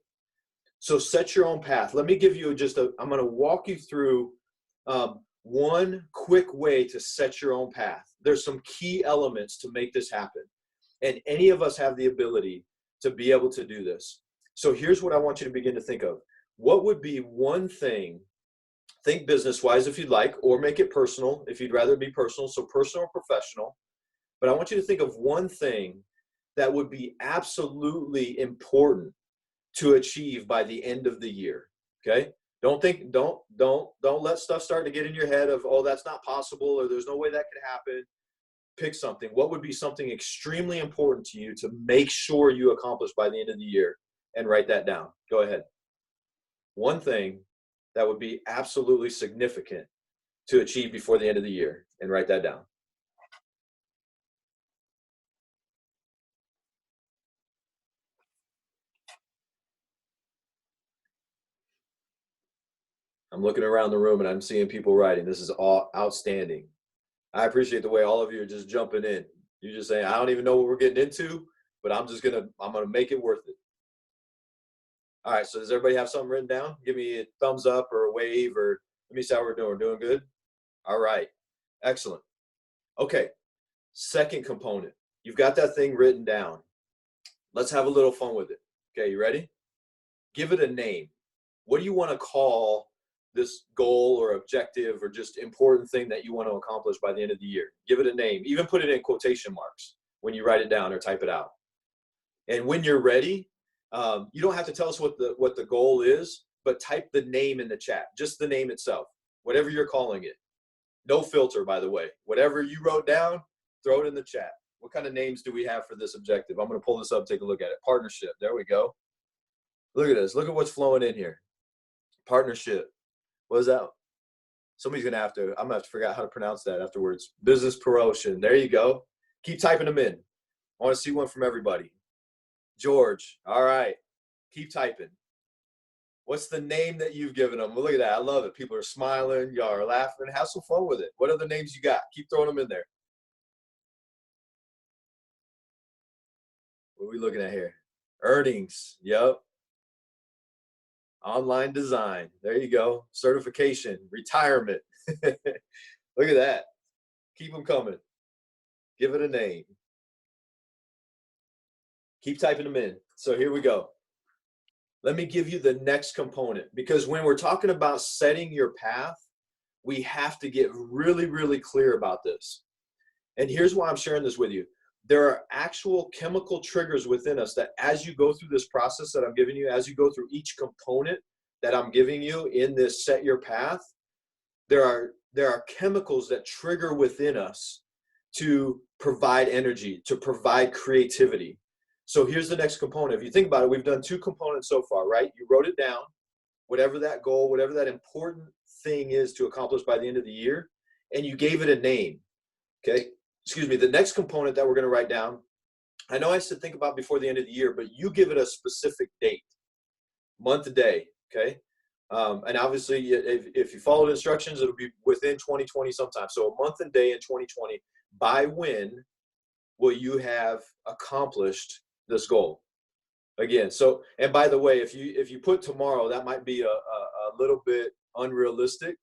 So set your own path. Let me give you I'm going to walk you through one quick way to set your own path. There's some key elements to make this happen. And any of us have the ability to be able to do this. So here's what I want you to begin to think of. What would be one thing, think business-wise if you'd like, or make it personal if you'd rather be personal, so personal or professional. But I want you to think of one thing that would be absolutely important to achieve by the end of the year, okay? Don't let stuff start to get in your head of, oh, that's not possible, or there's no way that could happen. Pick something. What would be something extremely important to you to make sure you accomplish by the end of the year, and write that down. Go ahead. One thing that would be absolutely significant to achieve before the end of the year, and write that down. I'm looking around the room and I'm seeing people writing. This is all outstanding. I appreciate the way all of you are just jumping in. You're just saying, I don't even know what we're getting into, but I'm gonna make it worth it. All right, so does everybody have something written down? Give me a thumbs up or a wave, or let me see how we're doing. We're doing good? All right, excellent. Okay, second component. You've got that thing written down. Let's have a little fun with it. Okay, you ready? Give it a name. What do you want to call this goal or objective or just important thing that you want to accomplish by the end of the year? Give it a name. Even put it in quotation marks when you write it down or type it out. And when you're ready, you don't have to tell us what the goal is, but type the name in the chat, just the name itself, whatever you're calling it. No filter, by the way. Whatever you wrote down, throw it in the chat. What kind of names do we have for this objective? I'm going to pull this up, take a look at it. Partnership. There we go. Look at this. Look at what's flowing in here. Partnership. What is that? Somebody's I'm going to have to figure out how to pronounce that afterwards. Business promotion. There you go. Keep typing them in. I want to see one from everybody. George. All right. Keep typing. What's the name that you've given them? Well, look at that. I love it. People are smiling. Y'all are laughing. Have some fun with it. What other names you got? Keep throwing them in there. What are we looking at here? Earnings. Yep. Online design. There you go. Certification. Retirement. Look at that. Keep them coming. Give it a name. Keep typing them in. So here we go. Let me give you the next component, because when we're talking about setting your path, we have to get really, really clear about this. And here's why I'm sharing this with you. There are actual chemical triggers within us that as you go through this process that I'm giving you, as you go through each component that I'm giving you in this set your path, there are chemicals that trigger within us to provide energy, to provide creativity. So here's the next component. If you think about it, we've done two components so far, right? You wrote it down, whatever that goal, whatever that important thing is to accomplish by the end of the year, and you gave it a name, okay? Excuse me, the next component that we're gonna write down, I know I said think about before the end of the year, but you give it a specific date, month, day, okay? And obviously, if you followed instructions, it'll be within 2020 sometime. So a month and day in 2020, by when will you have accomplished this goal? Again, so, and by the way, if you put tomorrow, that might be a little bit unrealistic,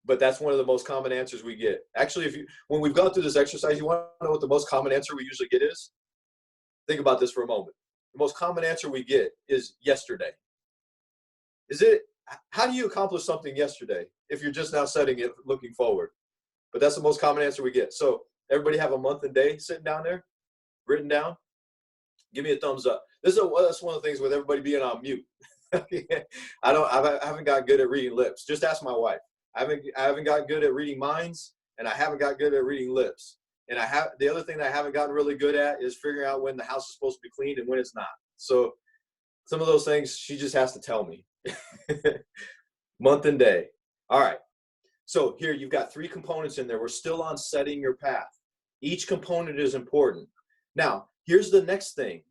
but that's one of the most common answers we get. Actually, when we've gone through this exercise, you want to know what the most common answer we usually get is? Think about this for a moment. The most common answer we get is yesterday. How do you accomplish something yesterday if you're just now setting it, looking forward? But that's the most common answer we get. So everybody have a month and day sitting down there, written down? Give me a thumbs up. That's one of the things with everybody being on mute. I haven't got good at reading lips. Just ask my wife. I haven't got good at reading minds, and I haven't got good at reading lips. And the other thing that I haven't gotten really good at is figuring out when the house is supposed to be cleaned and when it's not. So some of those things she just has to tell me. Month and day. All right. So here you've got 3 components in there. We're still on setting your path. Each component is important. Now, here's the next thing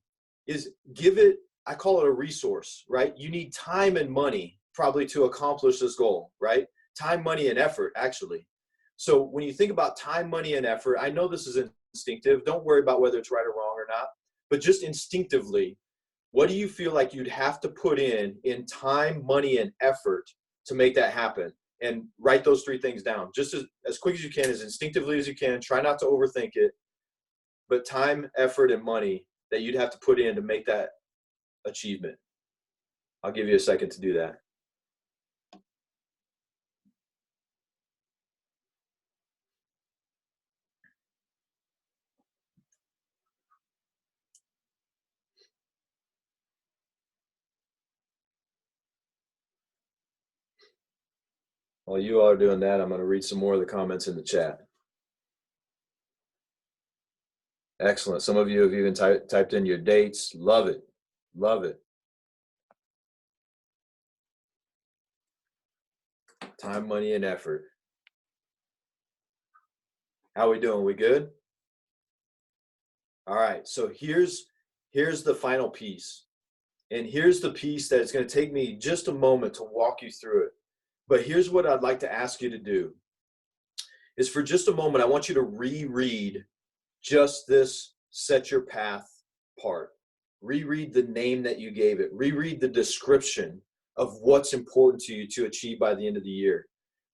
is give it, I call it a resource, right? You need time and money probably to accomplish this goal, right? Time, money, and effort, actually. So when you think about time, money, and effort, I know this is instinctive. Don't worry about whether it's right or wrong or not, but just instinctively, what do you feel like you'd have to put in time, money, and effort to make that happen? And write those 3 things down just as quick as you can, as instinctively as you can. Try not to overthink it, but time, effort, and money that you'd have to put in to make that achievement. I'll give you a second to do that. While you all are doing that, I'm going to read some more of the comments in the chat. Excellent. Some of you have even typed in your dates. Love it. Love it. Time, money, and effort. How are we doing? We good? All right. So here's the final piece. And here's the piece that it's going to take me just a moment to walk you through it. But here's what I'd like to ask you to do is for just a moment, I want you to reread just this set your path part. Reread the name that you gave it. Reread the description of what's important to you to achieve by the end of the year.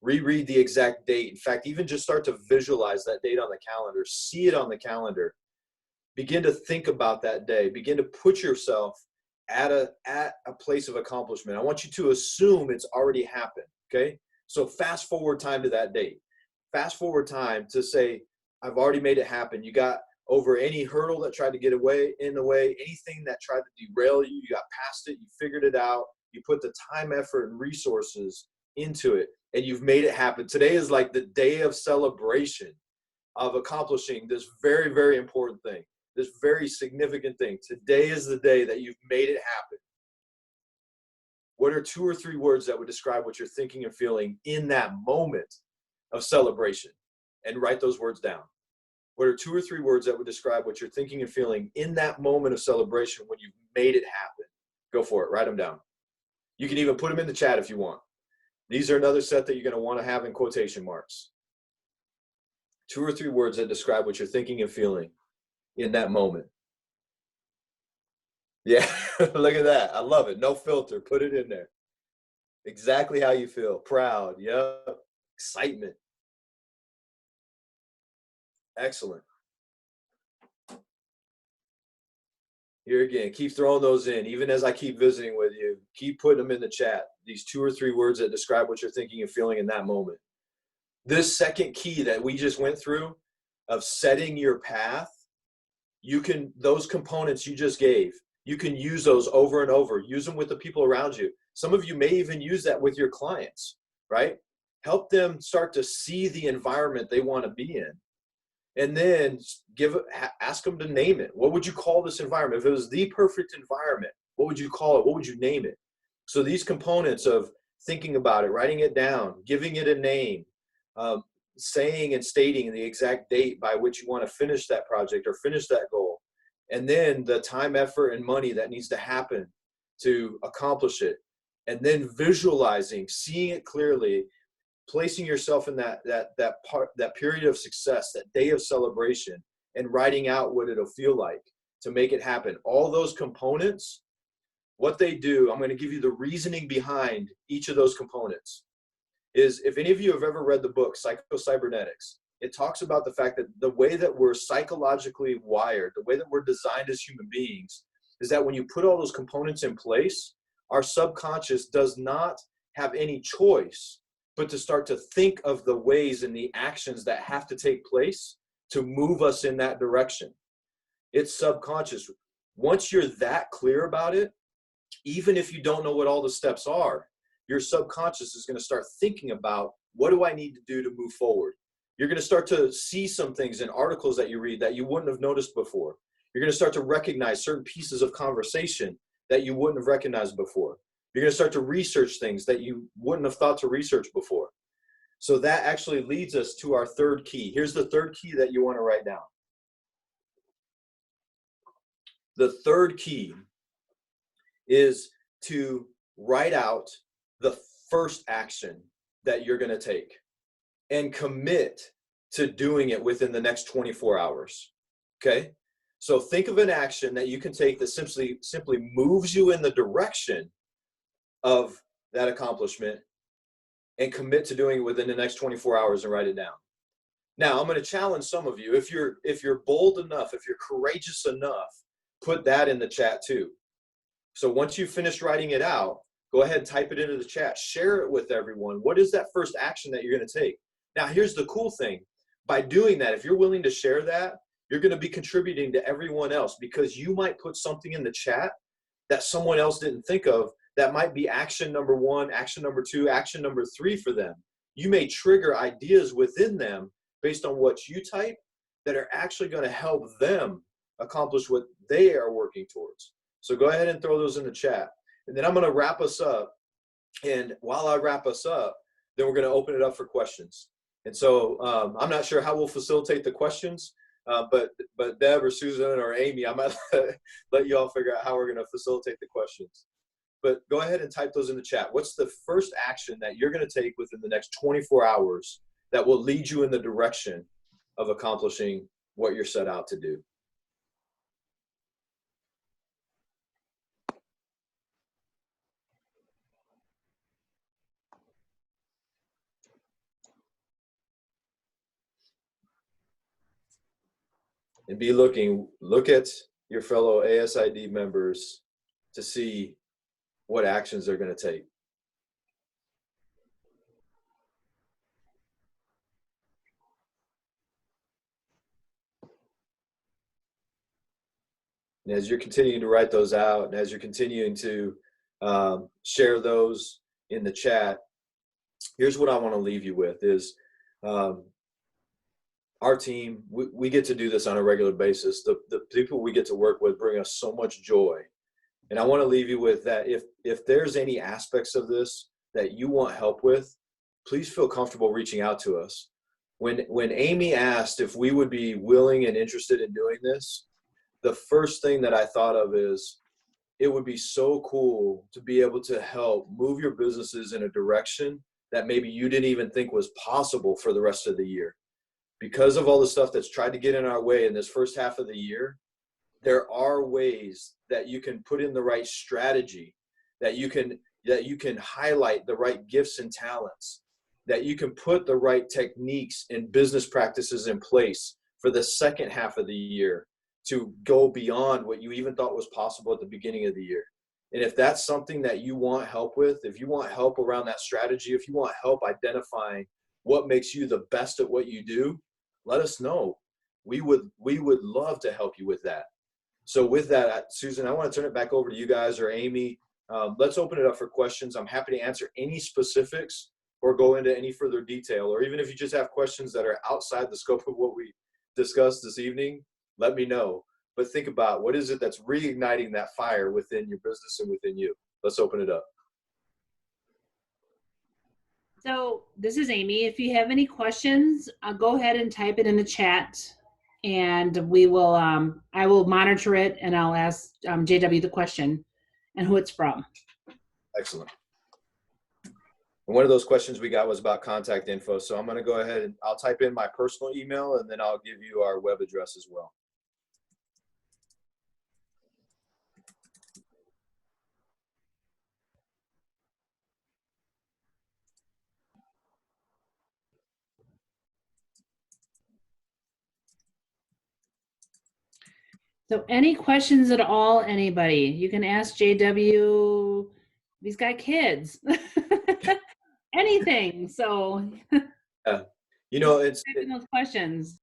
Reread the exact date. In fact, even just start to visualize that date on the calendar. See it on the calendar. Begin to think about that day. Begin to put yourself at a place of accomplishment. I want you to assume it's already happened. Okay, so fast forward time to that date. Fast forward time to say, I've already made it happen. You got over any hurdle that tried to get in the way, anything that tried to derail you, you got past it, you figured it out, you put the time, effort, and resources into it, and you've made it happen. Today is like the day of celebration of accomplishing this very, very important thing, this very significant thing. Today is the day that you've made it happen. What are 2 or 3 words that would describe what you're thinking and feeling in that moment of celebration? And write those words down. What are 2 or 3 words that would describe what you're thinking and feeling in that moment of celebration when you've made it happen? Go for it. Write them down. You can even put them in the chat if you want. These are another set that you're going to want to have in quotation marks. 2 or 3 words that describe what you're thinking and feeling in that moment. Yeah, look at that. I love it. No filter. Put it in there. Exactly how you feel. Proud. Yep. Excitement. Excellent. Here again, keep throwing those in. Even as I keep visiting with you, keep putting them in the chat. These 2 or 3 words that describe what you're thinking and feeling in that moment. This second key that we just went through of setting your path, those components you just gave, you can use those over and over. Use them with the people around you. Some of you may even use that with your clients, right? Help them start to see the environment they want to be in. And then ask them to name it. What would you call this environment? If it was the perfect environment, what would you call it? What would you name it? So these components of thinking about it, writing it down, giving it a name, saying and stating the exact date by which you want to finish that project or finish that goal, and then the time, effort, and money that needs to happen to accomplish it, and then visualizing, seeing it clearly, placing yourself in that period of success, that day of celebration, and writing out what it'll feel like to make it happen. All those components, what they do, I'm going to give you the reasoning behind each of those components. Is if any of you have ever read the book Psycho-Cybernetics, it talks about the fact that the way that we're psychologically wired, the way that we're designed as human beings, is that when you put all those components in place, our subconscious does not have any choice but to start to think of the ways and the actions that have to take place to move us in that direction. It's subconscious. Once you're that clear about it, even if you don't know what all the steps are, your subconscious is going to start thinking about, what do I need to do to move forward? You're going to start to see some things in articles that you read that you wouldn't have noticed before. You're going to start to recognize certain pieces of conversation that you wouldn't have recognized before. You're going to start to research things that you wouldn't have thought to research before. So that actually leads us to our third key. Here's the third key that you want to write down. The third key is to write out the first action that you're going to take and commit to doing it within the next 24 hours. Okay? So think of an action that you can take that simply moves you in the direction of that accomplishment, and commit to doing it within the next 24 hours and write it down. Now, I'm going to challenge some of you. If you're bold enough, if you're courageous enough, put that in the chat too. So once you've finished writing it out, go ahead and type it into the chat. Share it with everyone. What is that first action that you're going to take? Now, here's the cool thing. By doing that, if you're willing to share that, you're going to be contributing to everyone else, because you might put something in the chat that someone else didn't think of that might be action number 1, action number 2, action number 3 for them. You may trigger ideas within them based on what you type that are actually going to help them accomplish what they are working towards. So go ahead and throw those in the chat. And then I'm going to wrap us up. And while I wrap us up, then we're going to open it up for questions. And so I'm not sure how we'll facilitate the questions, but Deb or Susan or Amy, I might let you all figure out how we're going to facilitate the questions. But go ahead and type those in the chat. What's the first action that you're going to take within the next 24 hours that will lead you in the direction of accomplishing what you're set out to do? And look at your fellow ASID members to see what actions they're going to take. And as you're continuing to write those out, and as you're continuing to share those in the chat, here's what I want to leave you with is our team, we get to do this on a regular basis. The people we get to work with bring us so much joy. And I want to leave you with that if there's any aspects of this that you want help with, please feel comfortable reaching out to us. When Amy asked if we would be willing and interested in doing this, the first thing that I thought of is it would be so cool to be able to help move your businesses in a direction that maybe you didn't even think was possible for the rest of the year. Because of all the stuff that's tried to get in our way in this first half of the year, there are ways that you can put in the right strategy, that you can highlight the right gifts and talents, that you can put the right techniques and business practices in place for the second half of the year to go beyond what you even thought was possible at the beginning of the year. And if that's something that you want help with, if you want help around that strategy, if you want help identifying what makes you the best at what you do, let us know. We would love to help you with that. So with that, Susan, I want to turn it back over to you guys or Amy. Let's open it up for questions. I'm happy to answer any specifics or go into any further detail, or even if you just have questions that are outside the scope of what we discussed this evening, let me know. But think about what is it that's reigniting that fire within your business and within you. Let's open it up. So this is Amy. If you have any questions, go ahead and type it in the chat, and we will. I will monitor it, and I'll ask JW the question and who it's from. Excellent. And one of those questions we got was about contact info. So I'm going to go ahead and I'll type in my personal email, and then I'll give you our web address as well. So any questions at all, anybody? You can ask JW. He's got kids. Anything. So Yeah. You know, it's those questions.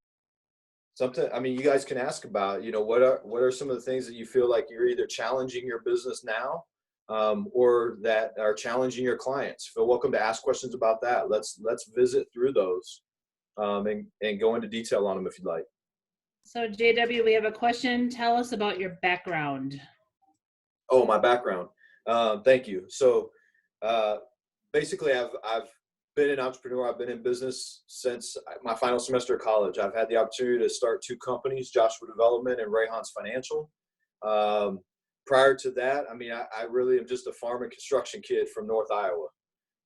something, I mean, you guys can ask about, you know, what are some of the things that you feel like you're either challenging your business now or that are challenging your clients. Feel welcome to ask questions about that. Let's visit through those and go into detail on them if you'd like. So JW, we have a question. Tell us about your background. Oh, my background. Thank you. So basically I've been an entrepreneur. I've been in business since my final semester of college. I've had the opportunity to start 2 companies, Joshua Development and Rayhons Financial. Prior to that, I mean, I really am just a farm and construction kid from North Iowa.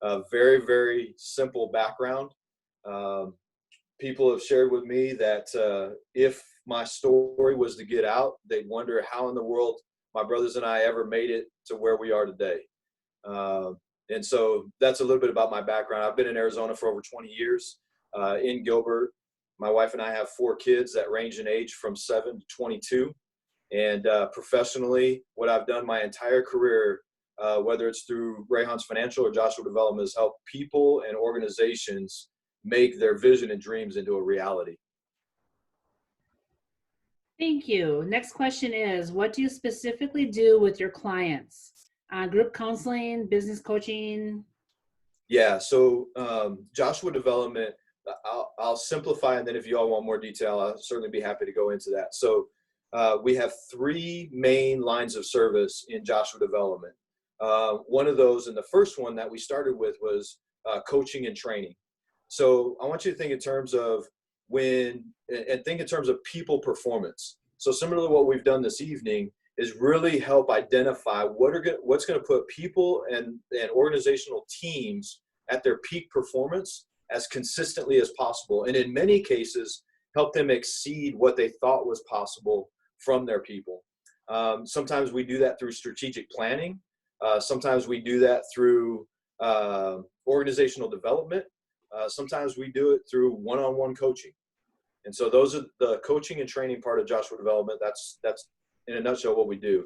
A very, very simple background. People have shared with me that if my story was to get out, they'd wonder how in the world my brothers and I ever made it to where we are today. And so that's a little bit about my background. I've been in Arizona for over 20 years, in Gilbert. My wife and I have 4 kids that range in age from 7 to 22. And professionally, what I've done my entire career, whether it's through Rayhons Financial or Joshua Development, is help people and organizations make their vision and dreams into a reality. Thank you. Next question is, what do you specifically do with your clients? Group counseling, business coaching? Yeah, so Joshua Development, I'll simplify, and then if you all want more detail, I'll certainly be happy to go into that. So we have 3 main lines of service in Joshua Development. One of those, and the first one that we started with, was coaching and training. So I want you to think in terms of think in terms of people performance. So similar to what we've done this evening is really help identify what's going to put people and organizational teams at their peak performance as consistently as possible. And in many cases, help them exceed what they thought was possible from their people. Sometimes we do that through strategic planning. Sometimes we do that through organizational development. Sometimes we do it through one-on-one coaching. And so those are the coaching and training part of Joshua Development. That's in a nutshell what we do.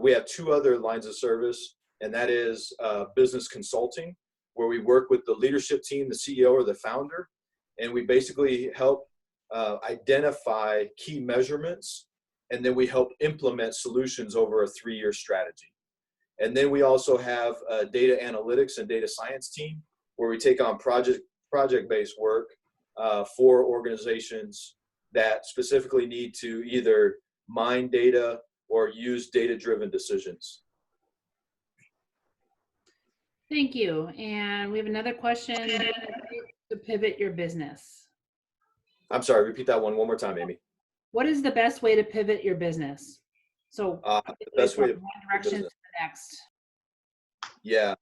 We have 2 other lines of service, and that is business consulting, where we work with the leadership team, the CEO or the founder, and we basically help identify key measurements, and then we help implement solutions over a 3-year strategy. And then we also have a data analytics and data science team, where we take on project-based work for organizations that specifically need to either mine data or use data-driven decisions. Thank you. And we have another question to pivot your business. I'm sorry, repeat that one more time, Amy. What is the best way to pivot your business? So The best way to from one direction to the next. Yeah.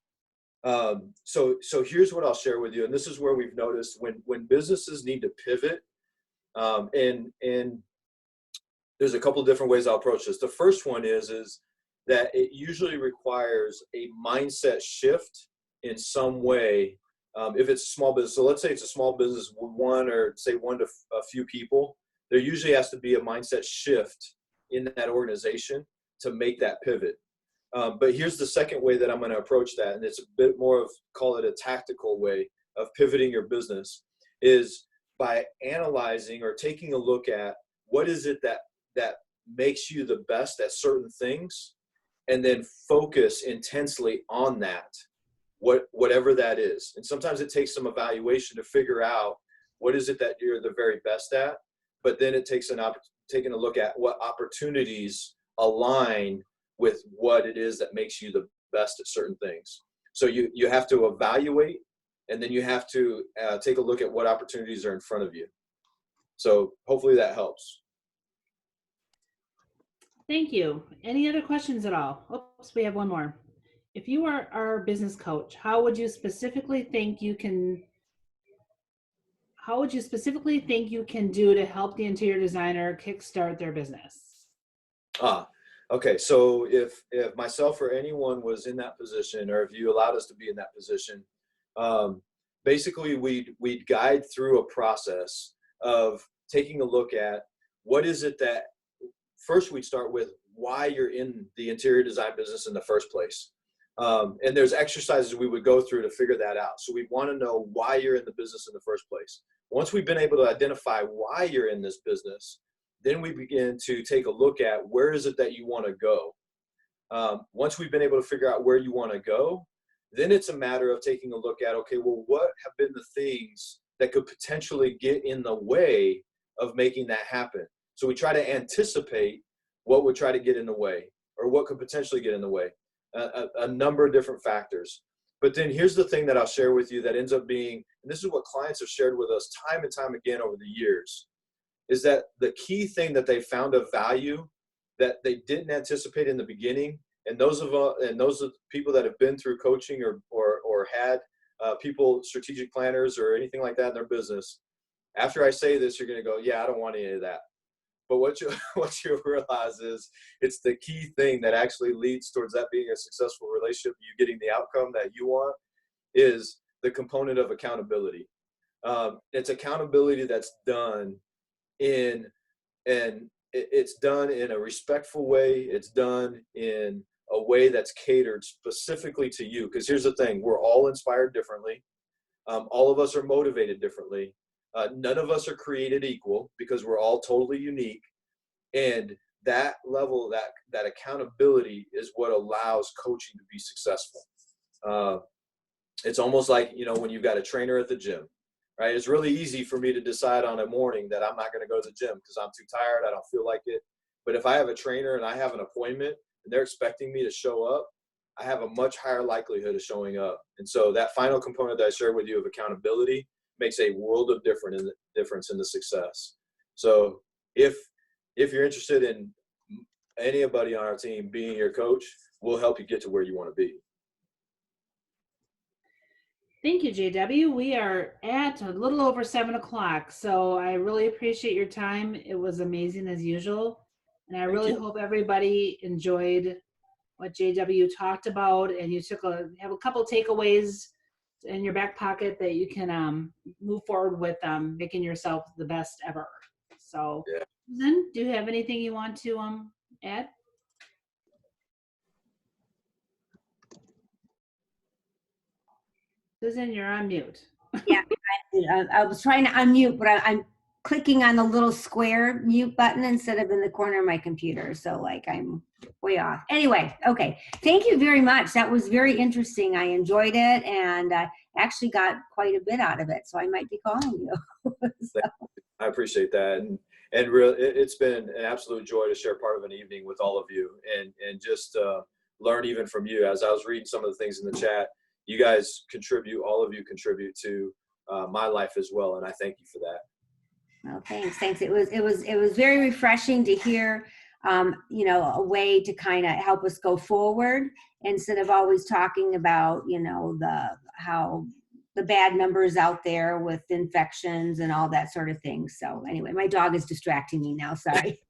So here's what I'll share with you, and this is where we've noticed when businesses need to pivot, and there's a couple of different ways I'll approach this. The first one is that it usually requires a mindset shift in some way. If it's a small business, so let's say it's a small business, one to a few people, there usually has to be a mindset shift in that organization to make that pivot. But here's the second way that I'm going to approach that, and it's a bit more of, call it a tactical way of pivoting your business, is by analyzing or taking a look at what is it that makes you the best at certain things, and then focus intensely on that, whatever that is. And sometimes it takes some evaluation to figure out what is it that you're the very best at, but then it takes taking a look at what opportunities align with what it is that makes you the best at certain things. So you have to evaluate, and then you have to take a look at what opportunities are in front of you. So hopefully that helps. Thank you. Any other questions at all? Oops, we have one more. If you are our business coach, how would you specifically think you can do to help the interior designer kickstart their business? Okay. So if myself or anyone was in that position, or if you allowed us to be in that position, basically we'd guide through a process of taking a look at what is it that, first we'd start with why you're in the interior design business in the first place. And there's exercises we would go through to figure that out. So we want to know why you're in the business in the first place. Once we've been able to identify why you're in this business, then we begin to take a look at where is it that you want to go. Once we've been able to figure out where you want to go, then it's a matter of taking a look at, okay, well, what have been the things that could potentially get in the way of making that happen? So we try to anticipate what would try to get in the way, or what could potentially get in the way. A number of different factors. But then here's the thing that I'll share with you that ends up being, and this is what clients have shared with us time and time again over the years, is that the key thing that they found of value that they didn't anticipate in the beginning, and those of people that have been through coaching or had people, strategic planners or anything like that in their business, after I say this, you're going to go, yeah, I don't want any of that. But what you realize is it's the key thing that actually leads towards that being a successful relationship, you getting the outcome that you want, is the component of accountability. It's accountability that's done it's done in a respectful way. It's done in a way that's catered specifically to you. Because here's the thing, we're all inspired differently. All of us are motivated differently. None of us are created equal because we're all totally unique. And that level, that accountability is what allows coaching to be successful. It's almost like, when you've got a trainer at the gym, right? It's really easy for me to decide on a morning that I'm not going to go to the gym because I'm too tired. I don't feel like it. But if I have a trainer and I have an appointment and they're expecting me to show up, I have a much higher likelihood of showing up. And so that final component that I shared with you of accountability makes a world of difference in the success. So if you're interested in anybody on our team being your coach, we'll help you get to where you want to be. Thank you, JW. We are at a little over 7 o'clock, so I really appreciate your time. It was amazing as usual, and I really hope everybody enjoyed what JW talked about, and you have a couple takeaways in your back pocket that you can move forward with making yourself the best ever. So, yeah. Susan, do you have anything you want to add? Susan, you're on mute. Yeah, I was trying to unmute, but I'm clicking on the little square mute button instead of in the corner of my computer. So I'm way off. Anyway, okay. Thank you very much. That was very interesting. I enjoyed it and actually got quite a bit out of it. So I might be calling you. So. I appreciate that. And really, it's been an absolute joy to share part of an evening with all of you and just learn even from you. As I was reading some of the things in the chat, you guys all of you contribute to my life as well. And I thank you for that. Oh, thanks. It was very refreshing to hear, a way to kind of help us go forward instead of always talking about, how the bad numbers out there with infections and all that sort of thing. So anyway, my dog is distracting me now. Sorry.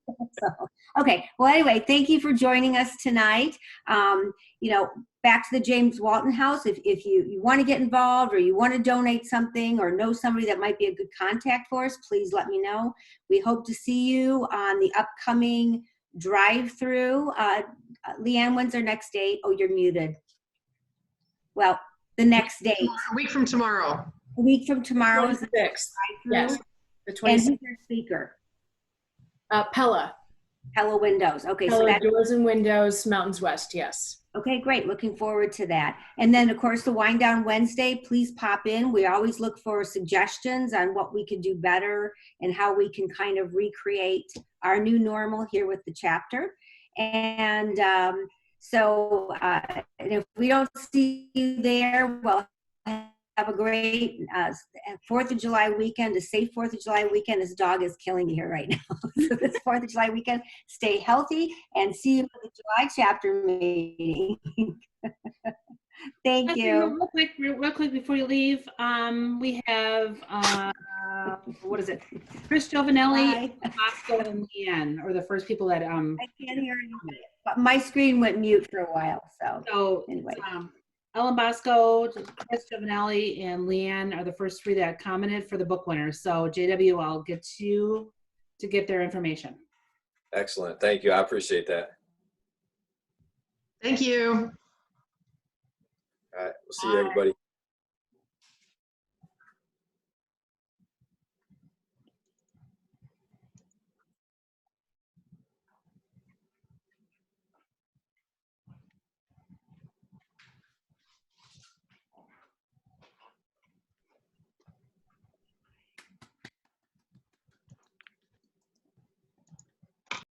Okay. Well, anyway, thank you for joining us tonight. Back to the James Walton House. If you want to get involved or you want to donate something or know somebody that might be a good contact for us, please let me know. We hope to see you on the upcoming drive-through. Leanne, when's our next date? Oh, you're muted. Well, the next date. A week from tomorrow. A week from tomorrow is the 26th. Yes, the And 26th. who's your speaker? Pella. Pella Windows. Okay, so Pella that. Doors and Windows, Mountains West. Yes. Okay, great. Looking forward to that. And then, of course, the Wind Down Wednesday, please pop in. We always look for suggestions on what we could do better and how we can kind of recreate our new normal here with the chapter. And and if we don't see you there, well, have a great 4th of July weekend, a safe 4th of July weekend. This dog is killing me here right now. So this 4th of July weekend, stay healthy and see you at the July chapter meeting. Thank you. Real quick before you leave, we have, what is it? Chris Giovanelli, Bosco, and Leanne are the first people that. I can't hear anybody. But my screen went mute for a while. So anyway. Ellen Bosco, Chris Giovanelli, and Leanne are the first 3 that commented for the book winners. So JW, I'll get you to get their information. Excellent. Thank you. I appreciate that. Thank you. All right. We'll see you, everybody.